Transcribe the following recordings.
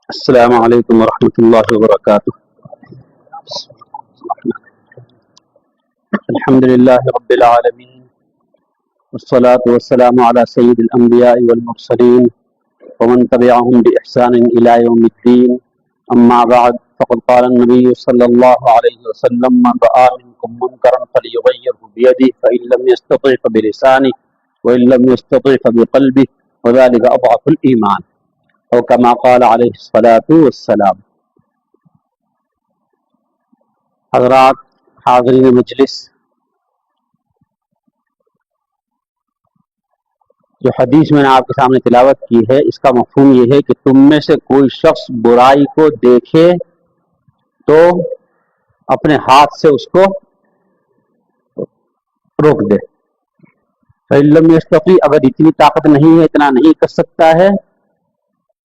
السلام علیکم ورحمۃ اللہ وبرکاتہ. الحمد للہ رب العالمین والصلاة والسلام علی سید الانبیاء والمرسلین ومن تبعهم بإحسان الى یوم الدین. اما بعد فقد قال النبی صلی اللہ علیہ وسلم من رآ منکم منکرا فلیغیره بیده فإن لم يستطع فبلسانه وإن لم يستطع فبقلبه وذلك أضعف الإيمان او کما قال علیہ الصلاۃ والسلام. حضرات حاضرین مجلس، جو حدیث میں نے آپ کے سامنے تلاوت کی ہے اس کا مفہوم یہ ہے کہ تم میں سے کوئی شخص برائی کو دیکھے تو اپنے ہاتھ سے اس کو روک دے. فإن لم يستطع، اگر اتنی طاقت نہیں ہے، اتنا نہیں کر سکتا ہے،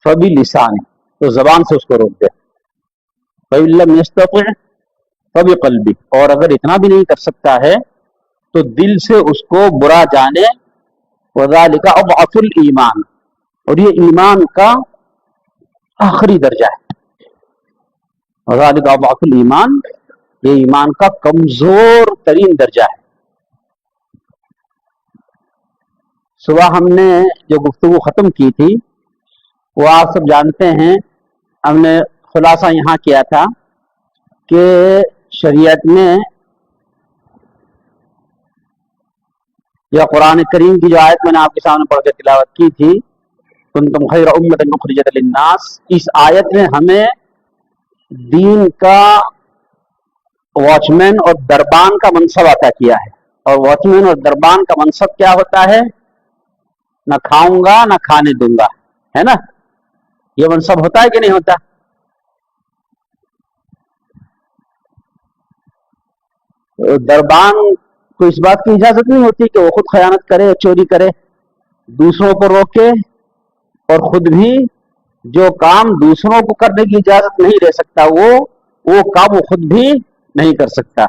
فبی لسان، تو زبان سے اس کو روک دے. فإن لم يستطع فبی قلبی، اور اگر اتنا بھی نہیں کر سکتا ہے تو دل سے اس کو برا جانے. وذالک اضعف الایمان، اور یہ ایمان کا آخری درجہ ہے. وذالک اضعف الایمان، یہ ایمان کا کمزور ترین درجہ ہے. صبح ہم نے جو گفتگو ختم کی تھی وہ آپ سب جانتے ہیں. ہم نے خلاصہ یہاں کیا تھا کہ شریعت میں یا قرآن کریم کی جو آیت میں نے آپ کے سامنے پڑھ کے تلاوت کی تھی، کنتم خیر امۃ اخرجت للناس، اس آیت میں ہمیں دین کا واچ مین اور دربان کا منصب عطا کیا ہے. اور واچ مین اور دربان کا منصب کیا ہوتا ہے؟ نہ کھاؤں گا نہ کھانے دوں گا، ہے نا؟ یہ منصب ہوتا ہے کہ نہیں ہوتا؟ دربان کو اس بات کی اجازت نہیں ہوتی کہ وہ خود خیانت کرے، چوری کرے، دوسروں کو روکے، اور خود بھی جو کام دوسروں کو کرنے کی اجازت نہیں دے سکتا وہ کام وہ خود بھی نہیں کر سکتا.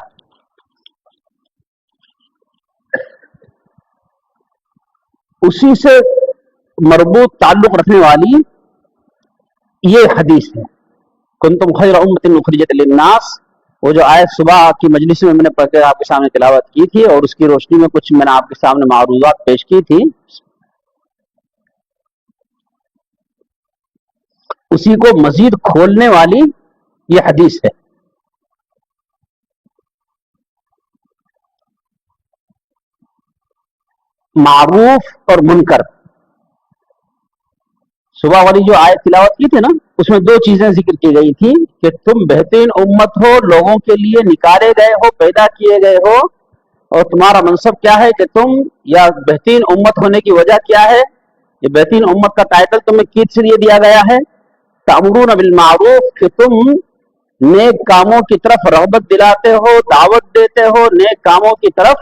اسی سے مربوط تعلق رکھنے والی یہ حدیث ہے، کنتم خیر امۃ اخرجت للناس. وہ جو آیت صبح کی مجلس میں نے پڑھ کے آپ کے سامنے تلاوت کی تھی، اور اس کی روشنی میں کچھ میں نے آپ کے سامنے معروضات پیش کی تھی، اسی کو مزید کھولنے والی یہ حدیث ہے. معروف اور منکر، صبح والی جو آیت تلاوت کی تھی نا، اس میں دو چیزیں ذکر کی گئی تھی کہ تم بہترین امت ہو، لوگوں کے لیے نکالے گئے ہو، پیدا کیے گئے ہو، اور تمہارا منصب کیا ہے کہ تم، یا بہترین امت ہونے کی وجہ کیا ہے؟ یہ بہترین امت کا ٹائٹل تمہیں کس لیے دیا گیا ہے؟ تأمرون بالمعروف، کہ تم نیک کاموں کی طرف رغبت دلاتے ہو، دعوت دیتے ہو، نیک کاموں کی طرف،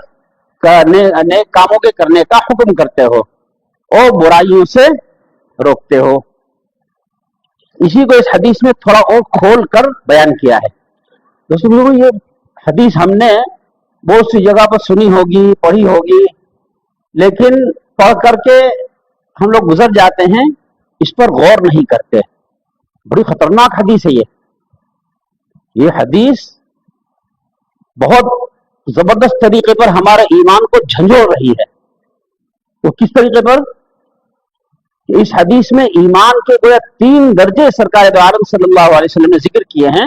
نیک کاموں کے کرنے کا حکم کرتے ہو، اور برائیوں سے روکتے ہو. اسی کو اس حدیث میں تھوڑا اور کھول کر بیان کیا ہے. دوستوں، یہ حدیث ہم نے بہت سی جگہ پر سنی ہوگی، پڑھی ہوگی، لیکن پڑھ کر کے ہم لوگ گزر جاتے ہیں، اس پر غور نہیں کرتے. بڑی خطرناک حدیث ہے یہ حدیث بہت زبردست طریقے پر ہمارے ایمان کو جھنجھوڑ رہی ہے. وہ کس طریقے پر؟ اس حدیث میں ایمان کے گویا 3 درجے سرکار دو عالم صلی اللہ علیہ وسلم نے ذکر کیے ہیں.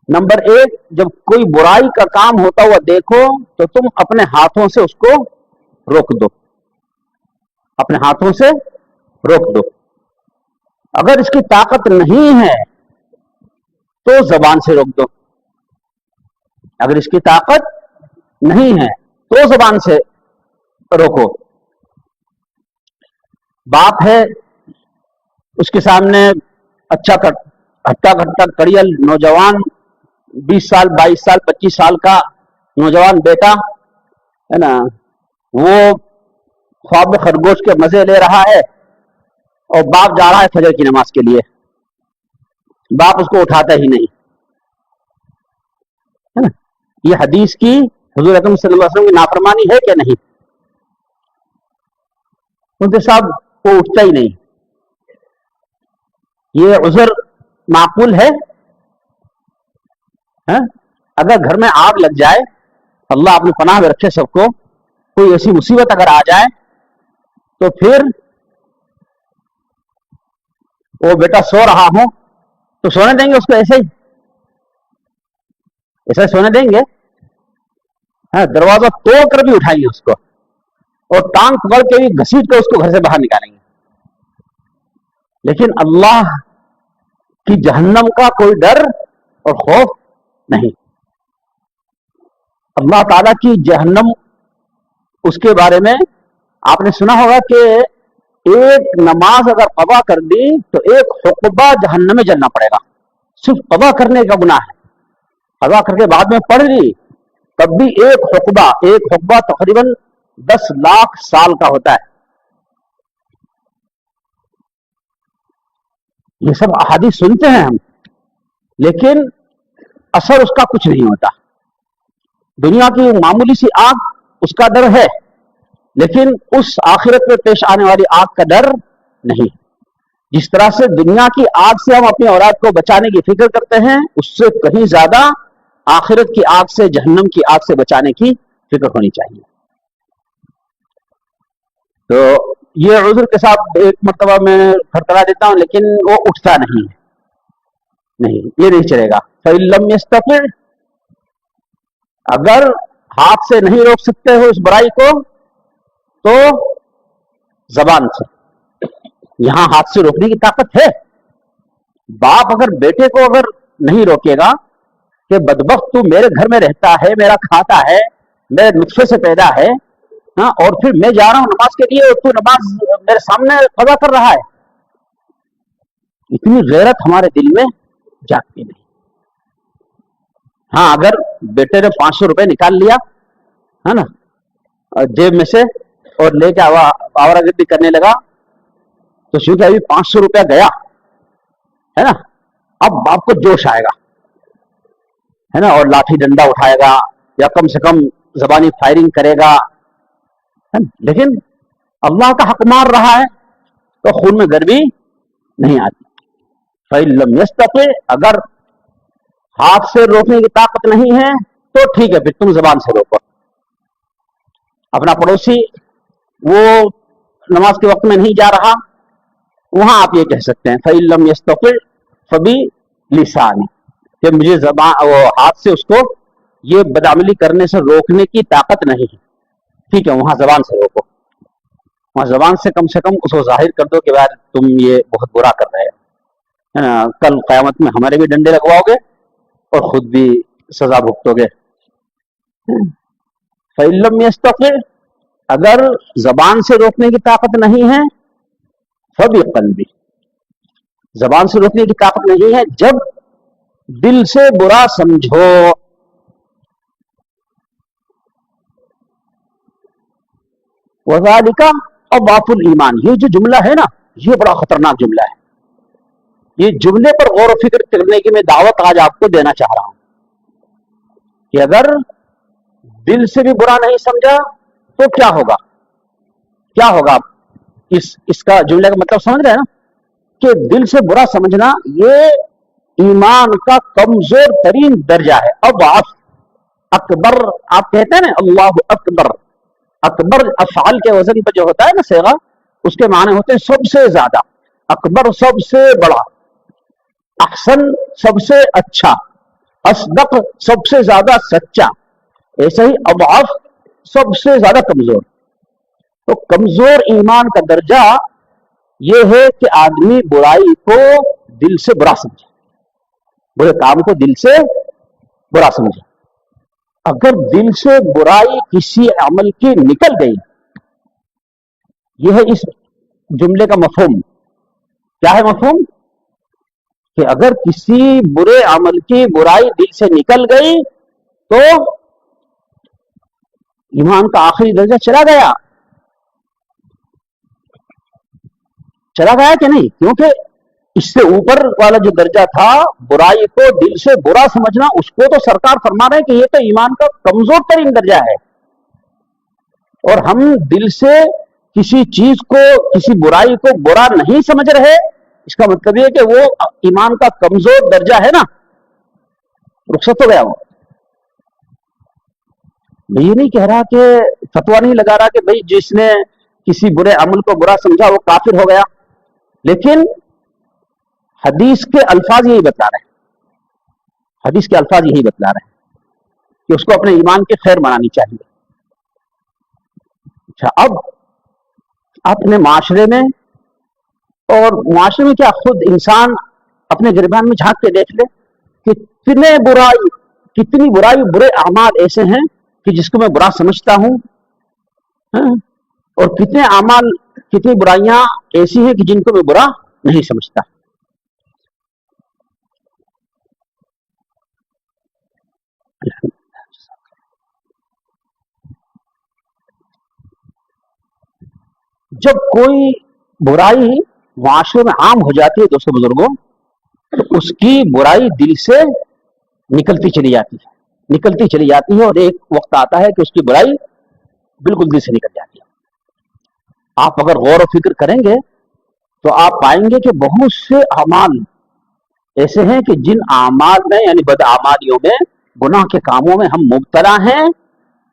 نمبر 1، جب کوئی برائی کا کام ہوتا ہوا دیکھو تو تم اپنے ہاتھوں سے اس کو روک دو. اپنے ہاتھوں سے روک دو. اگر اس کی طاقت نہیں ہے تو زبان سے روک دو. اگر اس کی طاقت نہیں ہے تو زبان سے روکو. باپ ہے، اس کے سامنے اچھا ہٹا کٹا کڑیل نوجوان، 20 سال 22 سال 25 سال کا نوجوان بیٹا ہے نا، وہ خواب میں خرگوش کے مزے لے رہا ہے، اور باپ جا رہا ہے فجر کی نماز کے لیے. باپ اس کو اٹھاتا ہی نہیں ہے نا. یہ حدیث کی حضور اکرم صلی اللہ علیہ وسلم کی نافرمانی ہے کہ نہیں؟ ان کے صاحب وہ اٹھتا ہی نہیں. یہ عذر معقول ہے؟ اگر گھر میں آگ لگ جائے، اللہ اپنی پناہ میں رکھے سب کو، کوئی ایسی مصیبت اگر آ جائے تو پھر وہ بیٹا سو رہا ہو تو سونے دیں گے اس کو ایسے ہی؟ ایسے سونے دیں گے؟ دروازہ توڑ کر بھی اٹھائیں گے اس کو، اور ٹانگ پکڑ کے بھی گھسیٹ کے اس کو گھر سے باہر نکالیں گے۔ لیکن اللہ کی جہنم کا کوئی ڈر اور خوف نہیں۔ اللہ تعالیٰ کی جہنم، اس کے بارے میں آپ نے سنا ہوگا کہ ایک نماز اگر قضا کر دی تو ایک حقبہ جہنم میں جلنا پڑے گا، صرف قضا کرنے کا گناہ ہے۔ قضا کر کے بعد میں پڑھ لی تب بھی ایک حقبہ تقریباً 10 لاکھ سال کا ہوتا ہے۔ یہ سب احادیث سنتے ہیں ہم، لیکن اثر اس کا کچھ نہیں ہوتا۔ دنیا کی معمولی سی آگ، اس کا ڈر ہے، لیکن اس آخرت میں پیش آنے والی آگ کا ڈر نہیں۔ جس طرح سے دنیا کی آگ سے ہم اپنی اولاد کو بچانے کی فکر کرتے ہیں، اس سے کہیں زیادہ آخرت کی آگ سے، جہنم کی آگ سے بچانے کی فکر ہونی چاہیے۔ تو یہ عذر کے ساتھ ایک مرتبہ میں پھرتلا دیتا ہوں، لیکن وہ اٹھتا نہیں ہے، نہیں، یہ نہیں چلے گا۔ فَإِن لَّمْ يَسْتَطِعْ، اگر ہاتھ سے نہیں روک سکتے ہو اس برائی کو تو زبان سے۔ یہاں ہاتھ سے روکنے کی طاقت ہے۔ باپ اگر بیٹے کو اگر نہیں روکے گا کہ بدبخت تو میرے گھر میں رہتا ہے، میرا کھاتا ہے، میرے نطفے سے پیدا ہے، اور پھر میں جا رہا ہوں نماز کے لیے اور تو نماز میرے سامنے قضا کر رہا ہے، اتنی غیرت ہمارے دل میں جاگتی نہیں۔ ہاں، اگر بیٹے نے 500 روپے نکال لیا ہے نا جیب میں سے اور لے کے آوارہ گردی کرنے لگا، تو چونکہ ابھی 500 روپیہ گیا ہے نا، اب باپ کو جوش آئے گا ہے نا، اور لاٹھی ڈنڈا اٹھائے گا یا کم سے کم زبانی فائرنگ کرے گا، لیکن اللہ کا حق مار رہا ہے تو خون میں گرمی نہیں آتی۔ فَإِن لَّمْ يَسْتَطِعْ، اگر ہاتھ سے روکنے کی طاقت نہیں ہے تو ٹھیک ہے، پھر تم زبان سے روکو۔ اپنا پڑوسی وہ نماز کے وقت میں نہیں جا رہا، وہاں آپ یہ کہہ سکتے ہیں فَإِن لَّمْ يَسْتَطِعْ فَبِلِسَانِهِ، کہ مجھے زبان وہ ہاتھ سے اس کو یہ بدعملی کرنے سے روکنے کی طاقت نہیں ہے، ٹھیک ہے، وہاں زبان سے روکو، وہاں زبان سے کم اس کو ظاہر کر دو کہ یار تم یہ بہت برا کر رہے ہو، کل قیامت میں ہمارے بھی ڈنڈے لگواؤ گے اور خود بھی سزا بھگتو گے۔ فَإِن لَّمْ يَسْتَطِعْ، اگر زبان سے روکنے کی طاقت نہیں ہے، فَبِقَلْبِهِ، زبان سے روکنے کی طاقت نہیں ہے، جب دل سے برا سمجھو۔ وَذَلِكَ اضعف الایمان، یہ جو جملہ ہے نا، یہ بڑا خطرناک جملہ ہے۔ یہ جملے پر غور و فکر کرنے کی میں دعوت آج آپ کو دینا چاہ رہا ہوں کہ اگر دل سے بھی برا نہیں سمجھا تو کیا ہوگا؟ کیا ہوگا؟ اس کا جملے کا مطلب سمجھ رہے ہیں نا، کہ دل سے برا سمجھنا یہ ایمان کا کمزور ترین درجہ ہے۔ اضعف، اکبر آپ کہتے ہیں نا، اللہ اکبر، اکبر افعال کے وزن پر جو ہوتا ہے نا صیغہ، اس کے معنی ہوتے ہیں سب سے زیادہ، اکبر سب سے بڑا، احسن سب سے اچھا، اصدق سب سے زیادہ سچا، ایسے ہی اضعف سب سے زیادہ کمزور۔ تو کمزور ایمان کا درجہ یہ ہے کہ آدمی برائی کو دل سے برا سمجھے، برے کام کو دل سے برا سمجھے۔ اگر دل سے برائی کسی عمل کی نکل گئی، یہ ہے اس جملے کا مفہوم۔ کیا ہے مفہوم؟ کہ اگر کسی برے عمل کی برائی دل سے نکل گئی تو ایمان کا آخری درجہ چلا گیا کہ نہیں؟ کیونکہ اس سے اوپر والا جو درجہ تھا برائی کو دل سے برا سمجھنا، اس کو تو سرکار فرما رہے ہیں کہ یہ تو ایمان کا کمزور ترین درجہ ہے۔ اور ہم دل سے کسی چیز کو، کسی برائی کو برا نہیں سمجھ رہے، اس کا مطلب یہ کہ وہ ایمان کا کمزور درجہ ہے نا، رخصت ہو گیا وہ. میں یہ نہیں کہہ رہا کہ فتوا نہیں لگا رہا کہ بھئی جس نے کسی برے عمل کو برا سمجھا وہ کافر ہو گیا، لیکن حدیث کے الفاظ یہی بتلا رہے ہیں، حدیث کے الفاظ یہی بتلا رہے ہیں کہ اس کو اپنے ایمان کی خیر منانی چاہیے. اچھا، اب اپنے معاشرے میں، اور معاشرے میں کیا خود انسان اپنے گریبان میں جھانک کے دیکھ لے کہ کتنی برائی برے اعمال ایسے ہیں کہ جس کو میں برا سمجھتا ہوں، ہاں، اور کتنے اعمال کتنی برائیاں ایسی ہیں کہ جن کو میں برا نہیں سمجھتا. جب کوئی برائی معاشرے میں عام ہو جاتی ہے دوستوں بزرگوں، تو اس کی برائی دل سے نکلتی چلی جاتی ہے اور ایک وقت آتا ہے کہ اس کی برائی بالکل دل سے نکل جاتی ہے. آپ اگر غور و فکر کریں گے تو آپ پائیں گے کہ بہت سے اعمال ایسے ہیں کہ جن اعمال میں یعنی بد اعمالیوں میں، گناہ کے کاموں میں ہم مبتلا ہیں،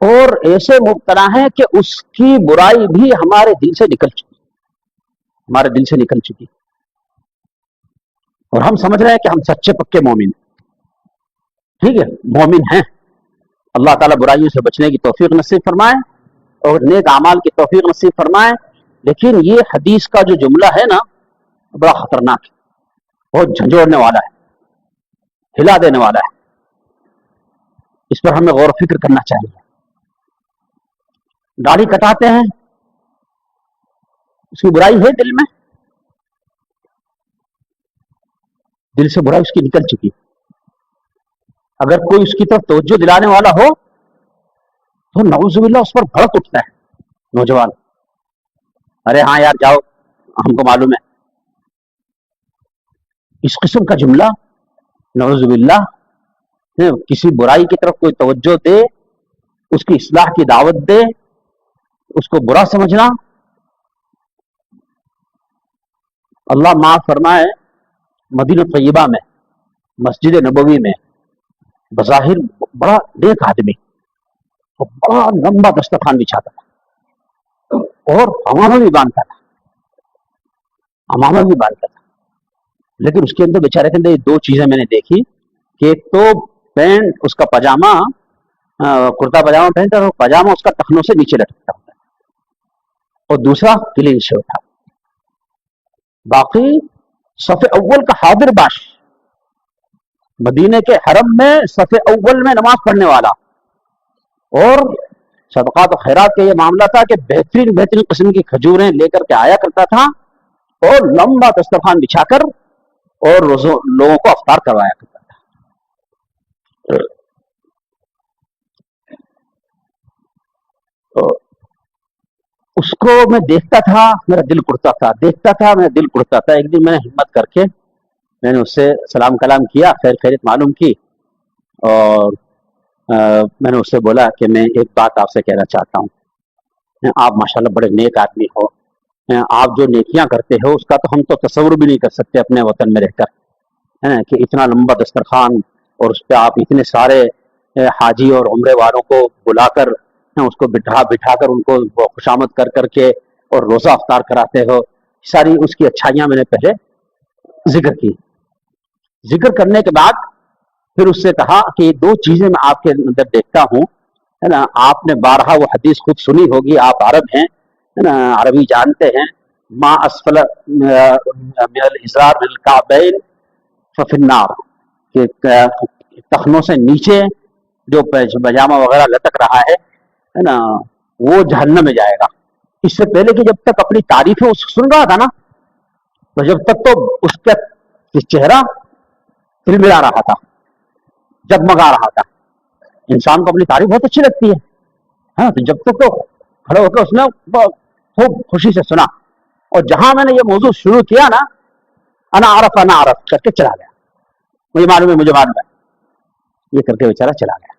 اور ایسے مبتلا ہیں کہ اس کی برائی بھی ہمارے دل سے نکل چکی، اور ہم سمجھ رہے ہیں کہ ہم سچے پکے مومن، ٹھیک ہے، مومن ہیں. اللہ تعالیٰ برائیوں سے بچنے کی توفیق نصیب فرمائے اور نیک اعمال کی توفیق نصیب فرمائے. لیکن یہ حدیث کا جو جملہ ہے نا، بڑا خطرناک ہے، بہت جھنجھوڑنے والا ہے، ہلا دینے والا ہے. اس پر ہمیں غور و فکر کرنا چاہیے. داڑھی کٹاتے ہیں، اس کی برائی ہے دل سے برائی اس کی نکل چکی. اگر کوئی اس کی طرف توجہ دلانے والا ہو تو نعوذ باللہ اس پر بھڑک اٹھتا ہے نوجوان، ارے ہاں یار جاؤ، ہم کو معلوم ہے. اس قسم کا جملہ، نعوذ باللہ، کسی برائی کی طرف کوئی توجہ دے، اس کی اصلاح کی دعوت دے، اس کو برا سمجھنا. اللہ معاف فرمائے، مدینہ طیبہ میں مسجد نبوی میں بظاہر بڑا نیک آدمی، بڑا لمبا دسترخوان بچھاتا تھا اور عمامہ بھی باندھتا تھا. لیکن اس کے اندر بیچارے کے اندر دو چیزیں میں نے دیکھی کہ ایک تو پینٹ، اس کا پاجامہ، کرتا پاجامہ پہنتا ہے، پاجامہ اس کا ٹخنوں سے نیچے لٹکتا ہوتا ہے، اور دوسرا کلین شرٹ تھا. باقی صف اول کا حاضر باش، مدینے کے حرم میں صف اول میں نماز پڑھنے والا، اور صدقات و خیرات کا یہ معاملہ تھا کہ بہترین قسم کی کھجوریں لے کر کے آیا کرتا تھا اور لمبا دسترخوان بچھا کر اور لوگوں کو افطار کروایا کرتا تھا. تو اس کو میں دیکھتا تھا، میرا دل اڑتا تھا. ایک دن میں نے ہمت کر کے میں نے اس سے سلام کلام کیا، خیریت معلوم کی، اور میں نے اس سے بولا کہ میں ایک بات آپ سے کہنا چاہتا ہوں. آپ ماشاءاللہ بڑے نیک آدمی ہو، آپ جو نیکیاں کرتے ہو اس کا تو ہم تو تصور بھی نہیں کر سکتے اپنے وطن میں رہ کر، ہے نا، کہ اتنا لمبا دسترخوان اور اس پہ آپ اتنے سارے حاجی اور عمرے والوں کو بلا کر، اس کو بٹھا کر ان کو خوشامد کر کے اور روزہ افطار کراتے ہو. ساری اس کی اچھائیاں میں نے پہلے ذکر کی. ذکر کرنے کے بعد پھر اس سے کہا کہ یہ دو چیزیں میں آپ کے اندر دیکھتا ہوں، ہے نا. آپ نے بارہا وہ حدیث خود سنی ہوگی، آپ عرب ہیں، ہے نا، عربی جانتے ہیں. ما اسفل من الازار من الکعبین ففی النار، کہ ٹخنوں سے نیچے جو پاجامہ وغیرہ لٹک رہا ہے نا، وہ جہنم میں جائے گا. اس سے پہلے کہ جب تک اپنی تعریفیں سن رہا تھا نا، تو جب تک تو اس کا چہرہ تلملا رہا تھا، جگمگا رہا تھا. انسان کو اپنی تعریف بہت اچھی لگتی ہے، ہاں، تو جب تک تو کھڑے ہو کے اس نے خوب خوشی سے سنا، اور جہاں میں نے یہ موضوع شروع کیا نا، انا عرف کر کے چلا گیا. مجھے معلوم ہے یہ کر کے بیچارہ چلا گیا.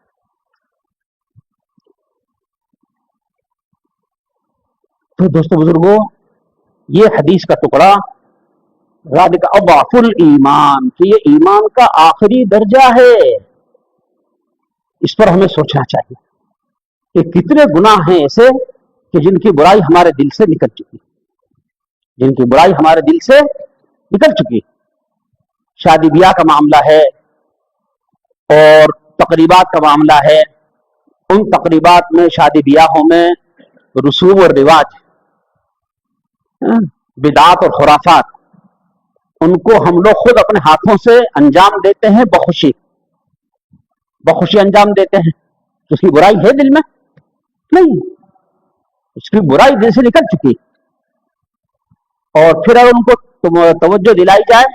تو دوستو بزرگوں، یہ حدیث کا ٹکڑا ذالک اضعف الایمان، کہ یہ ایمان کا آخری درجہ ہے. اس پر ہمیں سوچنا چاہیے کہ کتنے گناہ ہیں ایسے کہ جن کی برائی ہمارے دل سے نکل چکی، جن کی برائی ہمارے دل سے نکل چکی. شادی بیاہ کا معاملہ ہے اور تقریبات کا معاملہ ہے. ان تقریبات میں، شادی بیاہوں میں رسوم اور رواج، بدعات اور خرافات، ان کو ہم لوگ خود اپنے ہاتھوں سے انجام دیتے ہیں، بخوشی بخوشی انجام دیتے ہیں. اس کی برائی ہے دل میں؟ نہیں، اس کی برائی دل سے نکل چکی. اور پھر اگر ان کو توجہ دلائی جائے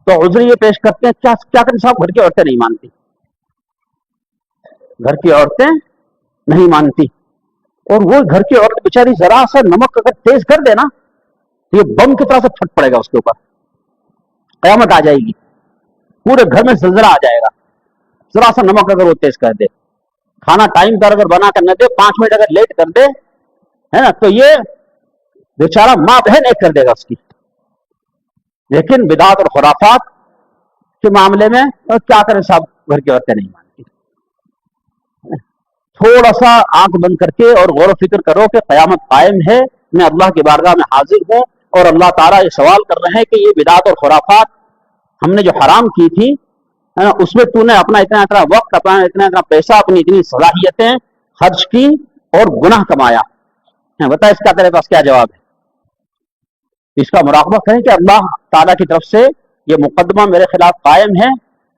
تو عذر یہ پیش کرتے ہیں، کیا کریں صاحب، گھر کی عورتیں نہیں مانتی، گھر کی عورتیں نہیں مانتی. اور وہ گھر کی عورت بیچاری ذرا سا نمک اگر تیز کر دے نا، تو یہ بم کی طرح سے پھٹ پڑے گا اس کے اوپر، قیامت آ جائے گی، پورے گھر میں زلزلہ آ جائے گا. ذرا سا نمک اگر وہ تیز کر دے، کھانا ٹائم پر اگر بنا کر نہ دے، 5 منٹ اگر لیٹ کر دے، ہے نا، تو یہ بیچارہ ماں بہن ایک کر دے گا اس کی. لیکن بدعات اور خرافات کے معاملے میں کیا کریں صاحب، گھر کی عورتیں نہیں مانتی. تھوڑا سا آنکھ بند کر کے اور غور و فکر کرو کہ قیامت قائم ہے، میں اللہ کی بارگاہ میں حاضر ہوں، اور اللہ تعالیٰ یہ سوال کر رہے ہیں کہ یہ بدعات اور خرافات ہم نے جو حرام کی تھی، اس میں تو نے اپنا اتنا وقت، اپنا اتنا پیسہ، اپنی اتنی صلاحیتیں خرچ کی اور گناہ کمایا. بتا اس کا تیرے پاس کیا جواب ہے؟ اس کا مراقبہ کریں کہ اللہ تعالیٰ کی طرف سے یہ مقدمہ میرے خلاف قائم ہے،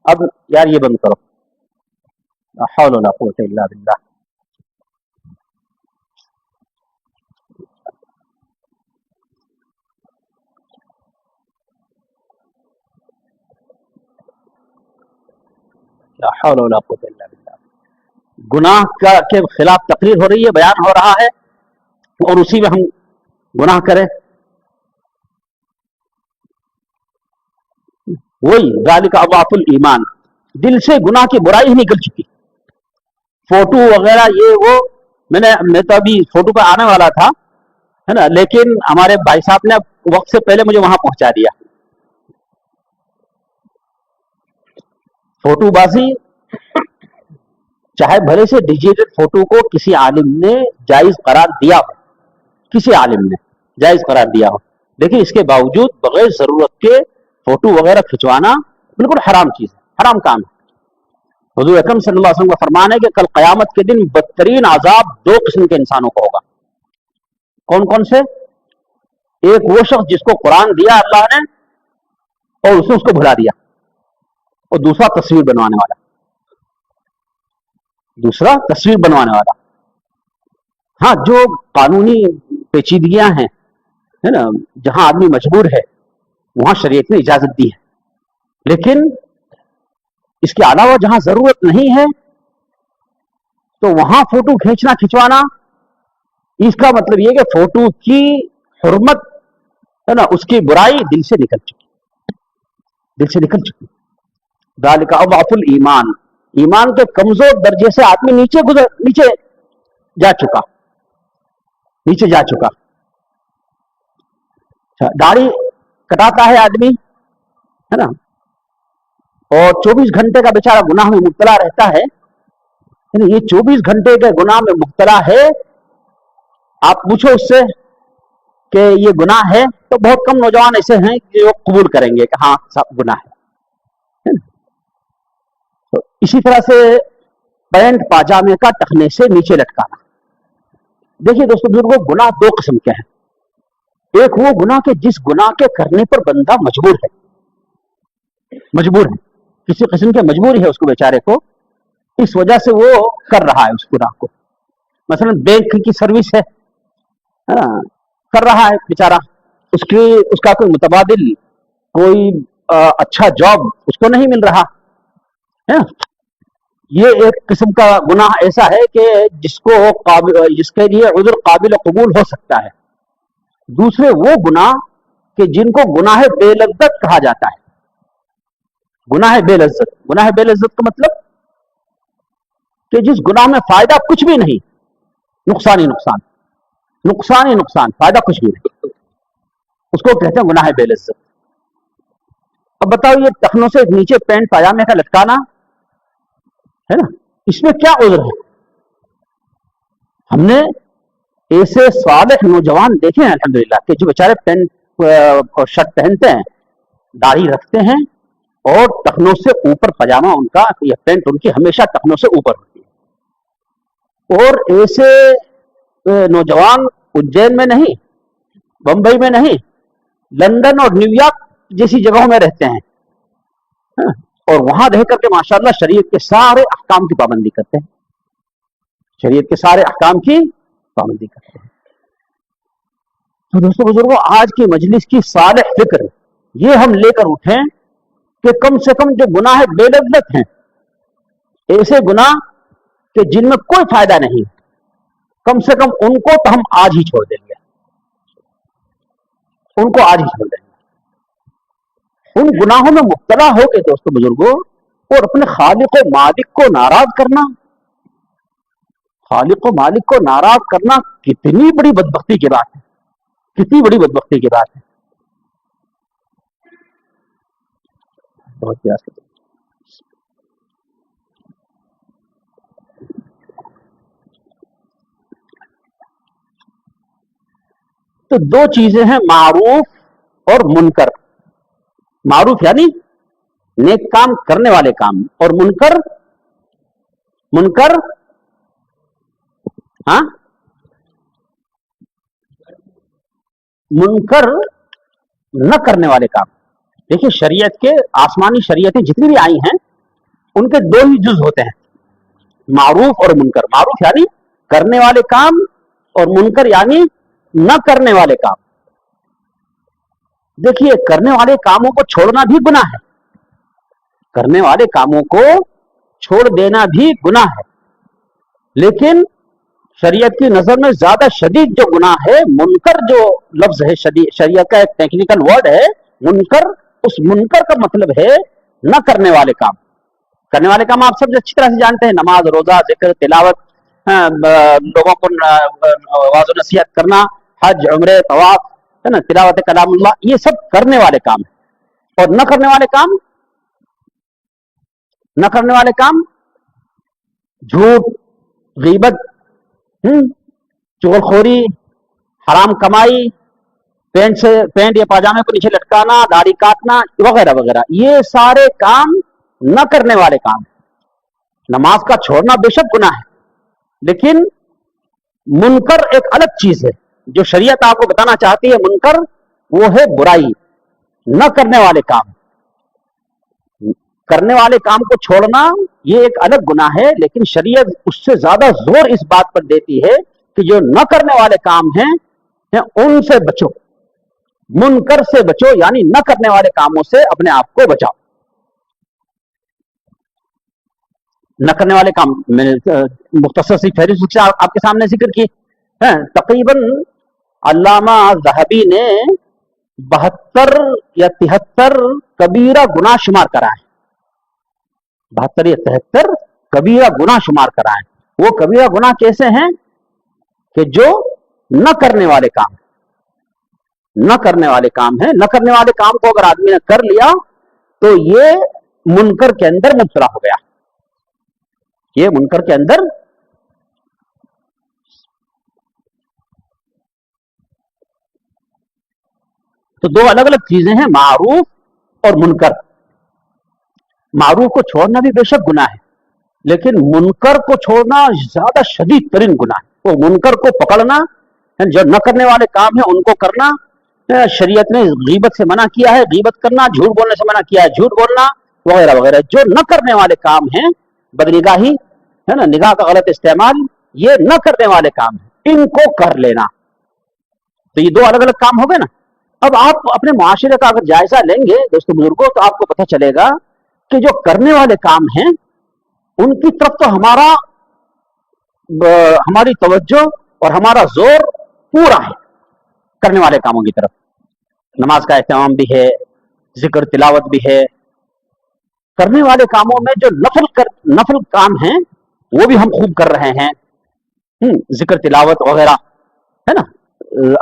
اب یار یہ بند کرو. لا حول ولا قوت الا باللہ. لا حول ولا قوت الا باللہ. گناہ کے خلاف تقریر ہو رہی ہے، بیان ہو رہا ہے، اور اسی میں ہم گناہ کریں. وہی ذالک اضعف الایمان، دل سے گناہ کی برائی ہی نکل چکی. فوٹو وغیرہ یہ وہ، میں تو ابھی فوٹو پہ آنے والا تھا، ہے نا، لیکن ہمارے بھائی صاحب نے وقت سے پہلے مجھے وہاں پہنچا دیا. فوٹو بازی، چاہے بھلے سے ڈیجیٹل فوٹو کو کسی عالم نے جائز قرار دیا ہو، کسی عالم نے جائز قرار دیا ہو، لیکن اس کے باوجود بغیر ضرورت کے فوٹو وغیرہ کھنچوانا بالکل حرام چیز ہے، حرام کام ہے. حضور اکرم صلی اللہ علیہ وسلم کا فرمان ہے کہ کل قیامت کے دن بدترین عذاب 2 قسم کے انسانوں کو ہوگا. کون کون سے؟ ایک وہ شخص جس کو قرآن دیا اللہ نے اور اس نے اس کو بھلا دیا، اور دوسرا تصویر بنوانے والا. دوسرا تصویر بنوانے والا. ہاں، جو قانونی پیچیدگیاں ہیں، ہے نا، جہاں آدمی مجبور ہے وہاں شریعت نے اجازت دی ہے، لیکن اس کے علاوہ جہاں ضرورت نہیں ہے تو وہاں فوٹو کھینچوانا، اس کا مطلب یہ کہ فوٹو کی حرمت، ہے نا، اس کی برائی دل سے نکل چکی، دل سے نکل چکی. ذالک اضعف الایمان، ایمان کے کمزور درجے سے آدمی نیچے جا چکا، نیچے جا چکا. داڑھی کٹاتا ہے آدمی، ہے نا، اور 24 گھنٹے کا بیچارہ گناہ میں مبتلا رہتا ہے. یہ 24 گھنٹے کے گناہ میں مبتلا ہے. آپ پوچھو اس سے کہ یہ گناہ ہے، تو بہت کم نوجوان ایسے ہیں کہ وہ قبول کریں گے کہ ہاں سب گناہ ہے. تو اسی طرح سے پینٹ پاجامے کا ٹخنے سے نیچے لٹکانا. دیکھیے دوستو بزرگوں، گناہ 2 قسم کے ہیں. ایک وہ گناہ کہ جس گناہ کے کرنے پر بندہ مجبور ہے، کسی قسم کے مجبوری ہے اس کو، بیچارے کو، اس وجہ سے وہ کر رہا ہے اس گناہ کو. مثلا بینک کی سروس ہے، کر رہا ہے بیچارہ، اس کا کوئی متبادل، کوئی اچھا جاب اس کو نہیں مل رہا ہے. یہ ایک قسم کا گناہ ایسا ہے کہ جس کے لیے عذر قابل قبول ہو سکتا ہے. دوسرے وہ گناہ کہ جن کو گناہ بے لذت کہا جاتا ہے. گناہ بے لذت کا مطلب کہ جس گناہ میں فائدہ کچھ بھی نہیں، نقصان ہی نقصان، فائدہ کچھ بھی نہیں، اس کو کہتے ہیں گناہ بے لذت. अब बताओ ये टखनों से नीचे पैंट पाजामे का लटकाना है ना, इसमें क्या उज्र है? हमने ऐसे सालेह नौजवान देखे हैं अल्हम्दुलिल्लाह कि जो बेचारे पैंट और शर्ट पहनते हैं, दाढ़ी रखते हैं और टखनों से ऊपर पजामा उनका या पैंट उनकी हमेशा टखनों से ऊपर होती है। और ऐसे नौजवान उज्जैन में नहीं, बंबई में नहीं, लंदन और न्यूयॉर्क जैसी जगहों में रहते हैं, हाँ? और वहां रह करके माशाल्लाह शरीयत के सारे अहकाम की पाबंदी करते हैं, शरीयत के सारे अहकाम की पाबंदी करते हैं। तो दोस्तों बुजुर्गों, आज की मजलिस की सालेह फिक्र ये हम लेकर उठें कि कम से कम जो गुनाह बेलज्जत हैं, ऐसे गुनाह कि जिनमें कोई फायदा नहीं, कम से कम उनको तो हम आज ही छोड़ देंगे, उनको आज ही छोड़ देंगे। उन गुनाहों में मुब्तला हो के दोस्तों बुजुर्गों, और अपने खालिक व मालिक को नाराज करना, खालिक व मालिक को नाराज करना कितनी बड़ी बदबख्ती की बात है, कितनी बड़ी बदबख्ती की बात है। बहुत प्यास है। तो दो चीजें हैं, मारूफ और मुनकर। मारूफ यानी नेक काम करने वाले काम, और मुनकर, मुनकर हाँ, मुनकर न करने वाले काम। देखिए शरीयत के, आसमानी शरीयतें जितनी भी आई हैं उनके दो ही जुज होते हैं, मारूफ और मुनकर। मारूफ यानी करने वाले काम, और मुनकर यानी न करने वाले काम। देखिए करने वाले कामों को छोड़ना भी गुनाह है, करने वाले कामों को छोड़ देना भी गुनाह है, लेकिन शरीयत की नजर में ज्यादा शदीद जो गुनाह है, मुनकर जो लफ्ज है, शरीयत का एक टेक्निकल वर्ड है मुनकर, उस मुनकर का मतलब है न करने वाले काम। करने वाले काम आप सब अच्छी तरह से जानते हैं, नमाज, रोजा, जिक्र, तिलावत, लोगों को वाज़ नसीहत करना, हज, उम्रे, तवाफ, है ना, तिलावत कलामुल्लाह, ये सब करने वाले काम है। और न करने वाले काम, न करने वाले काम झूठ, गीबत, चुगलखोरी, हराम कमाई, पैंट या पाजामे को नीचे लटकाना, दाढ़ी काटना वगैरह वगैरह, ये सारे काम न करने वाले काम। नमाज का छोड़ना बेशक गुनाह है, लेकिन मुनकर एक अलग चीज है। जो शरीयत आपको बताना चाहती है मुनकर, वो है बुराई, न करने वाले काम। करने वाले काम को छोड़ना ये एक अलग गुनाह है, लेकिन शरीयत उससे ज्यादा जोर इस बात पर देती है कि जो न करने वाले काम हैं उनसे बचो, मुनकर से बचो, यानी न करने वाले कामों से अपने आप को बचाओ। न करने वाले काम मैंने मुख्तसर सी फहरिस्त आपके सामने जिक्र की है। तकरीबन अल्लामा ज़हबी ने 72 या 73 कबीरा गुनाह शुमार करा है, 72 या 73 कबीरा गुनाह शुमार करा है। वो कबीरा गुनाह कैसे हैं कि जो न करने वाले काम, न करने वाले काम है। न करने वाले काम को अगर आदमी ने कर लिया तो ये मुनकर के अंदर मुब्तला हो गया, ये मुनकर के अंदर। तो दो अलग अलग चीजें हैं, मारूफ और मुनकर। मारूफ को छोड़ना भी बेशक गुनाह है, लेकिन मुनकर को छोड़ना ज्यादा शदीद तरीन गुनाह है। तो मुनकर को पकड़ना, जो न करने वाले काम है उनको करना। शरीयत ने गीबत से मना किया है, गीबत करना, झूठ बोलने से मना किया है, झूठ बोलना वगैरह वगैरह। जो न करने वाले काम हैं, बदनिगाही है ना, निगाह का गलत इस्तेमाल, ये न करने वाले काम है, इनको कर लेना। तो ये दो अलग अलग काम हो गए ना। अब आप अपने मुआशरे का अगर जायजा लेंगे दोस्तों बुजुर्गों, तो आपको पता चलेगा कि जो करने वाले काम हैं उनकी तरफ तो हमारी तवज्जो और हमारा जोर पूरा है, करने वाले कामों की तरफ। नमाज का एहतमाम भी है, जिक्र तिलावत भी है। करने वाले कामों में जो नफल काम हैं वो भी हम खूब कर रहे हैं, जिक्र तिलावत वगैरह, है ना।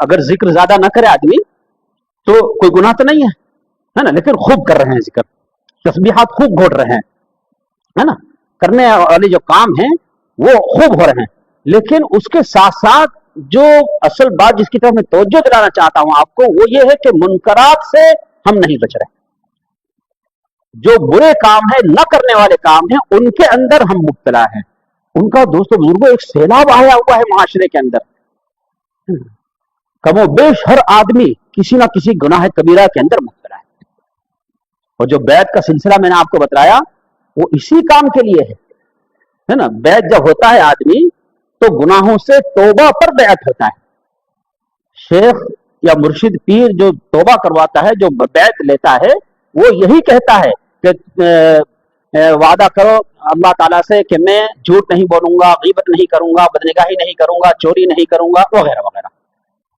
अगर जिक्र ज्यादा ना करे आदमी तो कोई गुनाह तो नहीं है, है ना, लेकिन खूब कर रहे हैं जिक्र, तस्बीहात खूब घोट रहे हैं, है ना, करने वाले जो काम हैं वो खूब हो रहे हैं, लेकिन उसके साथ साथ जो असल बात जिसकी तरफ मैं तवज्जो दिलाना चाहता हूं आपको, वो ये है कि मुनकरात से हम नहीं बच रहे। जो बुरे काम है, न करने वाले काम है, उनके अंदर हम मुब्तला हैं। उनका दोस्तों बुजुर्गों एक सैलाब आया हुआ है माशरे के अंदर। कमोबेश हर आदमी किसी ना किसी गुनाह कबीरा के अंदर मुब्तला है। और जो बैत का सिलसिला मैंने आपको बताया वो इसी काम के लिए है ना। बैत जब होता है आदमी तो गुनाहों से तौबा पर बैत होता है। शेख या मुर्शिद पीर जो तौबा करवाता है, जो बैत लेता है, वो यही कहता है कि वादा करो अल्लाह ताला से कि मैं झूठ नहीं बोलूंगा, गीबत नहीं करूंगा, बदनिगाही नहीं करूंगा, चोरी नहीं करूंगा, वगैरह वगैरह,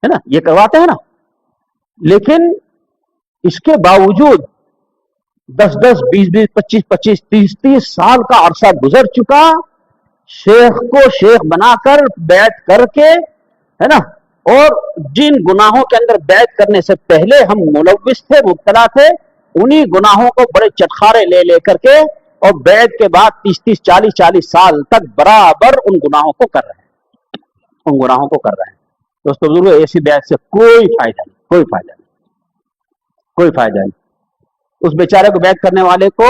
है ना, ये करवाते हैं ना। लेकिन इसके बावजूद 10-10, 20-20, 25-25, 30-30 साल का अरसा गुजर चुका, शेख को शेख बनाकर बैत करके, है ना, और जिन गुनाहों के अंदर बैत करने से पहले हम मुलव्विस थे, मुब्तला थे, उन्हीं गुनाहों को बड़े चटखारे ले लेकर के और बैत के बाद 30-30, 40-40 साल तक बराबर उन गुनाहों को कर रहे हैं, उन गुनाहों को कर रहे हैं। दोस्तों बुजुर्गों, ऐसी बैत से कोई फायदा नहीं, कोई फायदा नहीं, कोई फायदा नहीं। उस बेचारे को बैत करने वाले को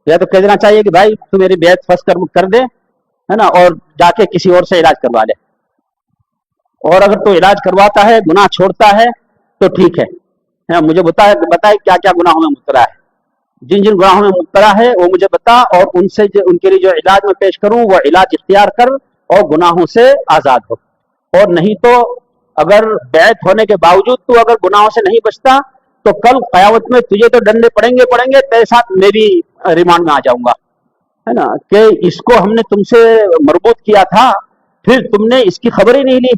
या तो कह देना चाहिए कि भाई तू मेरी बैत फर्स्ट कर दे, है ना, और जाके किसी और से इलाज करवा ले। और अगर तो इलाज करवाता है, गुनाह छोड़ता है तो ठीक है, मुझे बताए क्या क्या गुनाहों में मुब्तला है, जिन जिन गुनाहों में मुब्तला है वो मुझे बता, और उनसे उनके लिए जो इलाज में पेश करूं वो इलाज इख्तियार कर और गुनाहों से आजाद हो। और नहीं तो अगर बैत होने के बावजूद तू अगर गुनाहों से नहीं बचता तो कल कयामत में तुझे तो डंडे पड़ेंगे, तेरे साथ मैं भी रिमांड में आ जाऊंगा, है ना, कि इसको हमने तुमसे मरबूत किया था, फिर तुमने इसकी खबर ही नहीं ली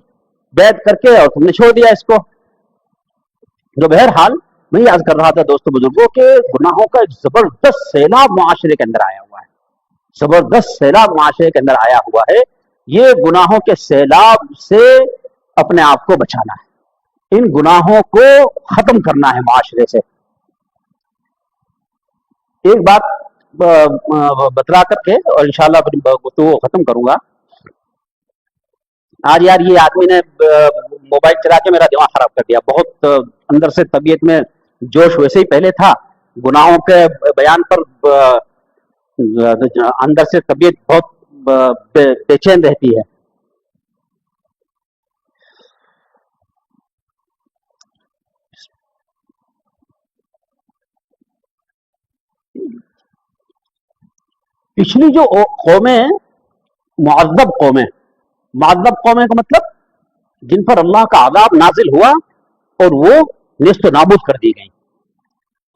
बैत करके और तुमने छोड़ दिया इसको। जो बहरहाल मैं ये अर्ज कर रहा था दोस्तों बुजुर्गों के गुनाहों का एक जबरदस्त सैलाब मुआशरे के अंदर आया हुआ है, जबरदस्त सैलाब मुआशरे के अंदर आया हुआ है। ये गुनाहों के सैलाब से अपने आप को बचाना है, इन गुनाहों को खत्म करना है माशरे से। एक बात बतला करके और इंशाल्लाह अपनी गुफ्तगू खत्म करूंगा। आज यार ये आदमी ने मोबाइल चला के मेरा दिमाग खराब कर दिया, बहुत अंदर से तबीयत में जोश वैसे ही पहले था, गुनाहों के बयान पर अंदर से तबीयत बहुत बेचैन रहती है। पिछली जो कौमें मुअज़्ज़ब कौमें, मुअज़्ज़ब कौमें का मतलब जिन पर अल्लाह का अज़ाब नाजिल हुआ और वो नेस्त नाबूद कर दी गई।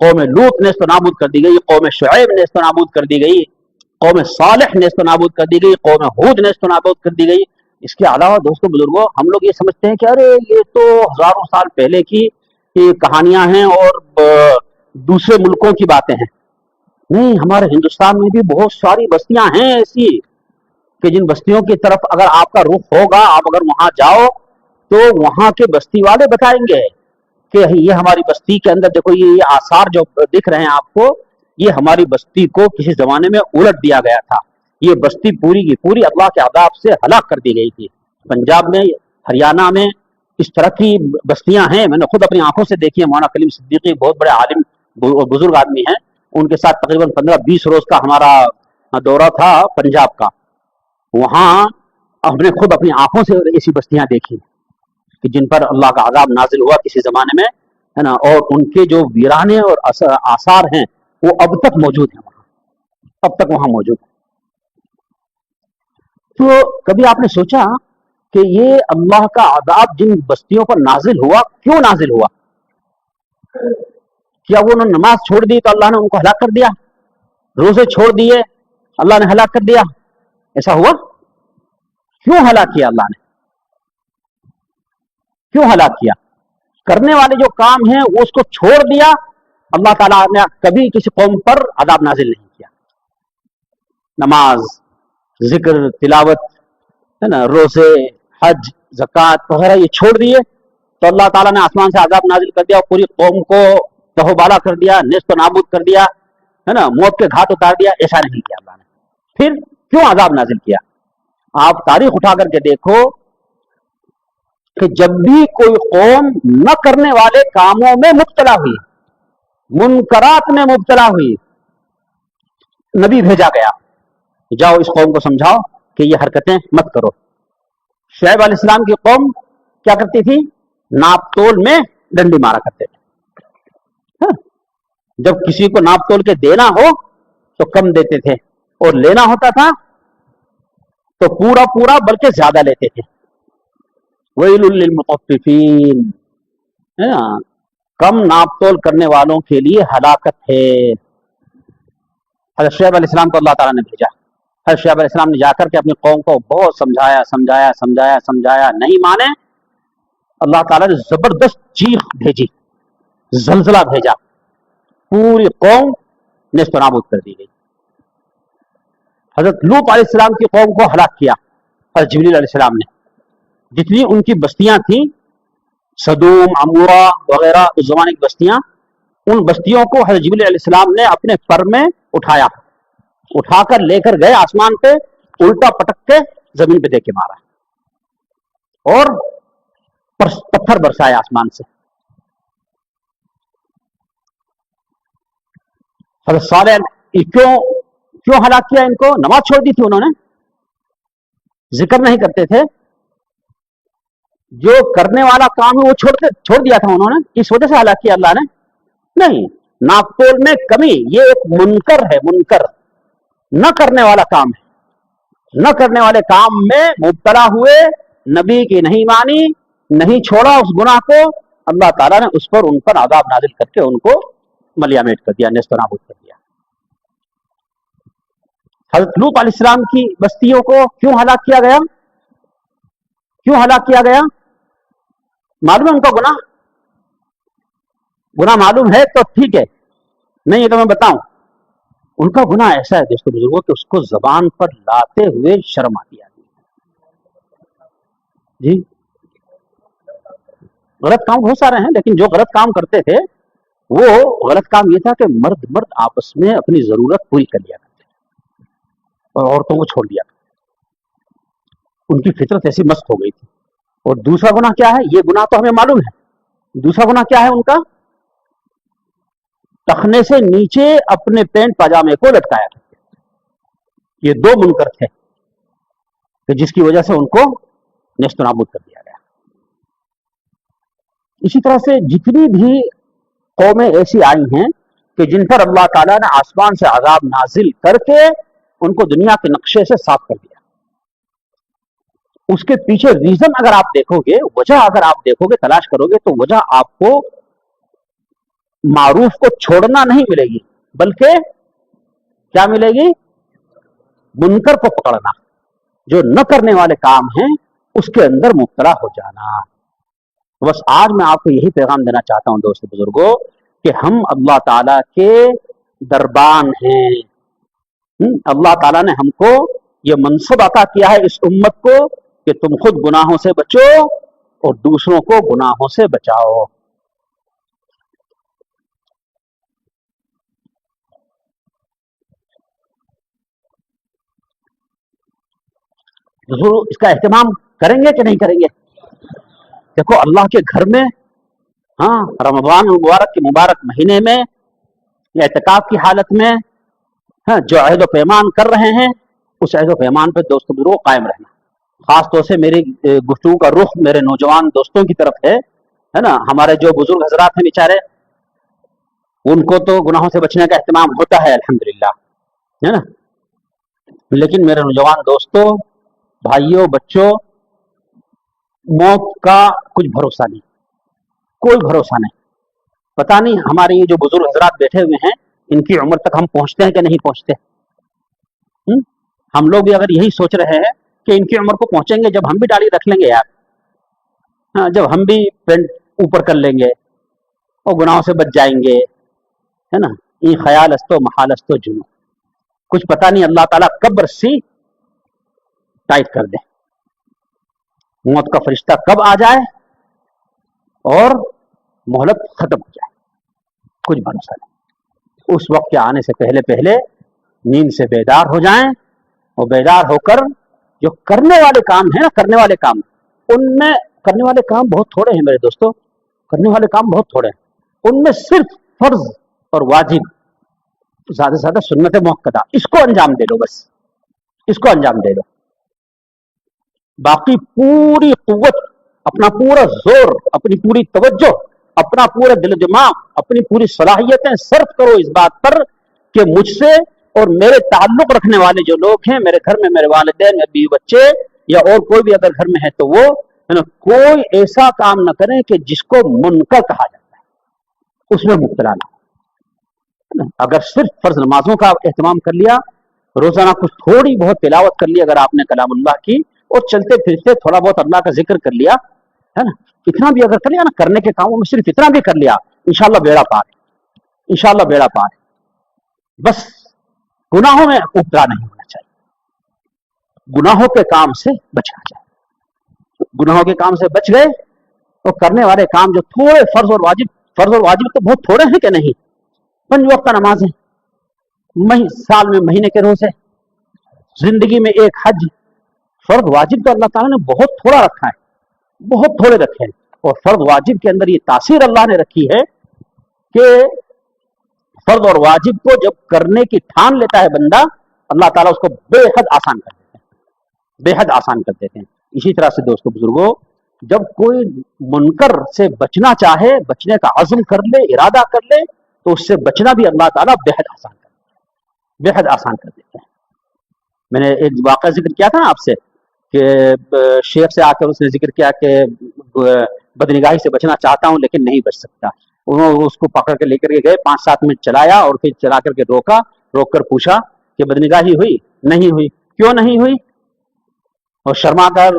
कौम लूत नेस्त नाबूद कर दी गई, कौम शुएब नेस्त नाबूद कर दी गई, कौम सालिह नेस्त नाबूद कर दी गई, कौम हूद नेस्त नाबूद कर दी गई। इसके अलावा दोस्तों बुजुर्गों, हम लोग ये समझते हैं कि अरे ये तो हजारों साल पहले की कहानियां हैं और दूसरे मुल्कों की बातें हैं। नहीं, हमारे हिंदुस्तान में भी बहुत सारी बस्तियां हैं ऐसी कि जिन बस्तियों की तरफ अगर आपका रुख होगा, आप अगर वहां जाओ तो वहां के बस्ती वाले बताएंगे कि ये हमारी बस्ती के अंदर देखो, ये आसार जो दिख रहे हैं आपको, ये हमारी बस्ती को किसी जमाने में उलट दिया गया था, ये बस्ती पूरी की पूरी अल्लाह के अज़ाब से हलाक कर दी गई थी। पंजाब में, हरियाणा में इस तरह की बस्तियां हैं, मैंने खुद अपनी आंखों से देखी है। मौलाना कलीम सिद्दीकी बहुत बड़े आलिम और बुजुर्ग आदमी हैं, उनके साथ तकरीबन 15-20 रोज का हमारा दौरा था पंजाब का। वहां हमने खुद अपनी आंखों से ऐसी बस्तियां देखी कि जिन पर अल्लाह का अज़ाब नाजिल हुआ किसी जमाने में, है ना, और उनके जो वीराने और आसार हैं वो अब तक मौजूद हैं वहां, अब तक वहां मौजूद है। तो कभी आपने सोचा कि ये अल्लाह का अज़ाब जिन बस्तियों पर नाजिल हुआ, क्यों नाजिल हुआ? क्या वो उन्होंने नमाज छोड़ दी तो अल्लाह ने उनको हलाक कर दिया? रोजे छोड़ दिए अल्लाह ने हलाक कर दिया? ऐसा हुआ? क्यों हलाक किया अल्लाह ने? क्यों हलाक किया? करने वाले जो काम है वो उसको छोड़ दिया, अल्लाह ताला ने कभी किसी कौम पर अज़ाब नाजिल नहीं किया। नमाज, जिक्र, तिलावत, है ना, रोजे, हज, ज़कात वगैरह ये छोड़ दिए तो अल्लाह ताला ने आसमान से अज़ाब नाजिल कर दिया और पूरी कौम को तहोबाला कर दिया, नेस्त नाबूद कर दिया, है ना, मौत के घाट उतार दिया, ऐसा नहीं किया अल्लाह ने। फिर क्यों अजाब नाजिल किया? आप तारीख उठा करके देखो कि जब भी कोई कौम न करने वाले कामों में मुब्तला हुई, मुनकरात में मुब्तला हुई, नबी भेजा गया, जाओ इस कौम को समझाओ कि ये हरकतें मत करो। शुएब अलैहिस्सलाम की कौम क्या करती थी? नापतोल में डंडी मारा करते थे। हाँ? जब किसी को नाप तोल के देना हो तो कम देते थे, और लेना होता था तो पूरा पूरा बल्कि ज्यादा लेते थे। वैलुल लिल मुतफ्फिफीन, है ना, कम नाप तोल करने वालों के लिए हलाकत है। हज़रत शुएब अलैहिस्सलाम को अल्लाह ताला ने भेजा। हज़रत शुएब अलैहिस्सलाम ने जाकर के अपनी कौम को बहुत समझाया समझाया समझाया समझाया, नहीं माने। अल्लाह ताला ने जबरदस्त चीख भेजी, जलजला भेजा, पूरी कौम नेस्त नाबूद कर दी गई। हजरत लूत अलैहिस्सलाम की कौम को हलाक किया हजरत जिब्रील अलैहिस्सलाम ने। जितनी उनकी बस्तियां थी, सदूम, अमूरा वगैरह, उस जमाने की बस्तियां, उन बस्तियों को हजरत जिब्रील अलैहिस्सलाम ने अपने पर में उठाया, उठाकर लेकर गए आसमान पे, उल्टा पटक के जमीन पे दे के मारा, और पत्थर बरसाए आसमान से। हजरत सालेह क्यों क्यों हलाक किया इनको? नमाज छोड़ दी थी उन्होंने, जिक्र नहीं करते थे, जो करने वाला काम है वो छोड़ दिया था उन्होंने, इस वजह से हलाक किया अल्लाह ने? नहीं, नापतोल में कमी ये एक मुनकर है, मुनकर, न करने वाला काम है। न करने वाले काम में मुब्तला हुए, नबी की नहीं मानी, नहीं छोड़ा उस गुनाह को, अल्लाह ताला ने उस पर उन पर अज़ाब नाजिल करके उनको मलियामेट कर दिया, नेस्त नाबूद कर दिया। हज़रत लूत अलैहिस्सलाम की बस्तियों को क्यों हलाक किया गया? क्यों हलाक किया गया? मालूम है उनका गुनाह? गुनाह मालूम है तो ठीक है, नहीं है तो मैं बताऊं। उनका गुनाह ऐसा है दोस्तों बुजुर्गों कि उसको जबान पर लाते हुए शर्म आती है जी। गलत काम बहुत सारे हैं, लेकिन जो गलत काम करते थे वो गलत काम ये था कि मर्द मर्द आपस में अपनी जरूरत पूरी कर लिया करते और औरतों को छोड़ दिया। उनकी फितरत ऐसी मस्त हो गई थी। और दूसरा गुनाह क्या है? ये गुनाह तो हमें मालूम है। दूसरा गुनाह क्या है उनका? टखने से नीचे अपने पैंट पाजामे को लटकाया करते। ये दो मुनकर थे कि जिसकी वजह से उनको नेस्त नाबूद कर दिया गया। इसी तरह से जितनी भी कौमें ऐसी आई हैं कि जिन पर अल्लाह ताला ने आसमान से अजाब नाजिल करके उनको दुनिया के नक्शे से साफ कर दिया, उसके पीछे रीजन अगर आप देखोगे, वजह अगर आप देखोगे, तलाश करोगे, तो वजह आपको मारूफ को छोड़ना नहीं मिलेगी, बल्कि क्या मिलेगी? मुनकर को पकड़ना, जो न करने वाले काम हैं उसके अंदर मुब्तला हो जाना। बस आज मैं आपको यही पैगाम देना चाहता हूं दोस्तों बुजुर्गों कि हम अल्लाह ताला के दरबान हैं। अल्लाह ताला ने हमको ये मनसब अता किया है इस उम्मत को कि तुम खुद गुनाहों से बचो और दूसरों को गुनाहों से बचाओ। इसका एहतमाम करेंगे कि नहीं करेंगे? देखो अल्लाह के घर में, हाँ, रमजान मुबारक के मुबारक महीने में, एतकाफ की हालत में, हाँ, जो अहद व पैमान कर रहे हैं उस अहद व पैमान पर दोस्तों बुजुर्गों कायम रहना। खास तौर से मेरी गुफ्तगू का रुख मेरे नौजवान दोस्तों की तरफ है ना। हमारे जो बुजुर्ग हजरात हैं बेचारे, उनको तो गुनाहों से बचने का एहतमाम होता है अल्हम्दुलिल्लाह, है ना, लेकिन मेरे नौजवान दोस्तों, भाइयों, बच्चों, मौत का कुछ भरोसा नहीं, कोई भरोसा नहीं। पता नहीं हमारे ये जो बुजुर्ग हजरात बैठे हुए हैं इनकी उम्र तक हम पहुंचते हैं कि नहीं पहुंचते। हम लोग भी अगर यही सोच रहे हैं कि इनकी उम्र को पहुंचेंगे जब हम भी दाढ़ी रख लेंगे यार, हाँ, जब हम भी पेंट ऊपर कर लेंगे और गुनाहों से बच जाएंगे, है ना, ये ख्याल अस्तो महाल अस्तो जुनू, कुछ पता नहीं अल्लाह ताला कब रस्सी टाइट कर दे, मौत का फरिश्ता कब आ जाए और मोहलत खत्म हो जाए। कुछ भरोसा नहीं। उस वक्त के आने से पहले पहले नींद से बेदार हो जाएं, और बेदार होकर जो करने वाले काम है ना, करने वाले काम, उनमें करने वाले काम बहुत थोड़े हैं मेरे दोस्तों, करने वाले काम बहुत थोड़े हैं। उनमें सिर्फ फर्ज और वाजिब, ज्यादा से ज्यादा सुन्नत मुअक्कदा, इसको अंजाम दे लो, बस इसको अंजाम दे लो। बाकी पूरी कुव्वत, अपना पूरा जोर, अपनी पूरी तवज्जो, अपना पूरा दिल दिमाग, अपनी पूरी सलाहियतें सर्फ करो इस बात पर कि मुझसे और मेरे ताल्लुक रखने वाले जो लोग हैं मेरे घर में, मेरे वालिदैन, मेरे बीवी बच्चे, या और कोई भी अगर घर में है तो वो है ना, कोई ऐसा काम न करें कि जिसको मुनकर कहा जाता है, उसमें मुब्तला ना हो। अगर सिर्फ फर्ज नमाजों का एहतमाम कर लिया, रोजाना कुछ थोड़ी बहुत तिलावत कर ली अगर आपने कलामुल्लाह की, और चलते फिरते थोड़ा बहुत अल्लाह का जिक्र कर लिया, है ना, इतना भी अगर कर लिया ना, करने के कामों में सिर्फ इतना भी कर लिया, इंशाअल्लाह बेड़ा पार है, इंशाअल्लाह बेड़ा पार है। बस गुनाहों में मुब्तला नहीं होना चाहिए, गुनाहों के काम से बचना चाहिए। गुनाहों के काम से बच गए तो करने वाले काम जो थोड़े फर्ज और वाजिब तो बहुत थोड़े हैं कि नहीं। 5 वक्त नमाज है, साल में महीने के रोजे, जिंदगी में एक हज, फर्ज वाजिब तो अल्लाह ताला ने बहुत थोड़ा रखा है, बहुत थोड़े रखे हैं। और फर्ज वाजिब के अंदर ये तासीर अल्लाह ने रखी है कि फर्ज और वाजिब को जब करने की ठान लेता है बंदा, अल्लाह ताला उसको बेहद आसान कर देते हैं, बेहद आसान कर देते हैं। इसी तरह से दोस्तों बुजुर्गों, जब कोई मुनकर से बचना चाहे, बचने का अज़्म कर ले, इरादा कर ले, तो उससे बचना भी अल्लाह ताला बेहद आसान कर देते हैं, बेहद आसान कर देते हैं। मैंने एक वाक़या जिक्र किया था ना आपसे कि शेख से आकर उसने जिक्र किया कि बदनिगाही से बचना चाहता हूं लेकिन नहीं बच सकता। उन्होंने उसको पकड़ के लेकर के गए, 5-7 मिनट चलाया और फिर चला करके रोका, रोक कर पूछा कि बदनिगाही हुई? नहीं हुई। क्यों नहीं हुई? और शर्मा कर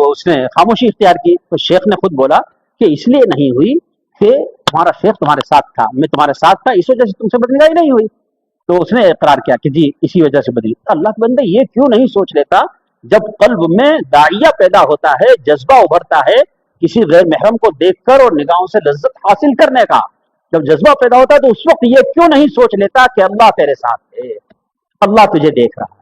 उसने खामोशी इख्तियार की। तो शेख ने खुद बोला कि इसलिए नहीं हुई कि तुम्हारा शेख तुम्हारे साथ था, मैं तुम्हारे साथ था, इस वजह से तुमसे बदनिगाही नहीं हुई। तो उसने इकरार किया कि जी इसी वजह से बदली। अल्लाह के बंदे ये क्यों नहीं सोच लेता, जब कल्ब में दाइया पैदा होता है, जज्बा उभरता है किसी गैर महरम को देखकर और निगाहों से लज्जत हासिल करने का, जब जज्बा पैदा होता है तो उस वक्त ये क्यों नहीं सोच लेता कि अल्लाह तेरे साथ है, अल्लाह तुझे देख रहा है।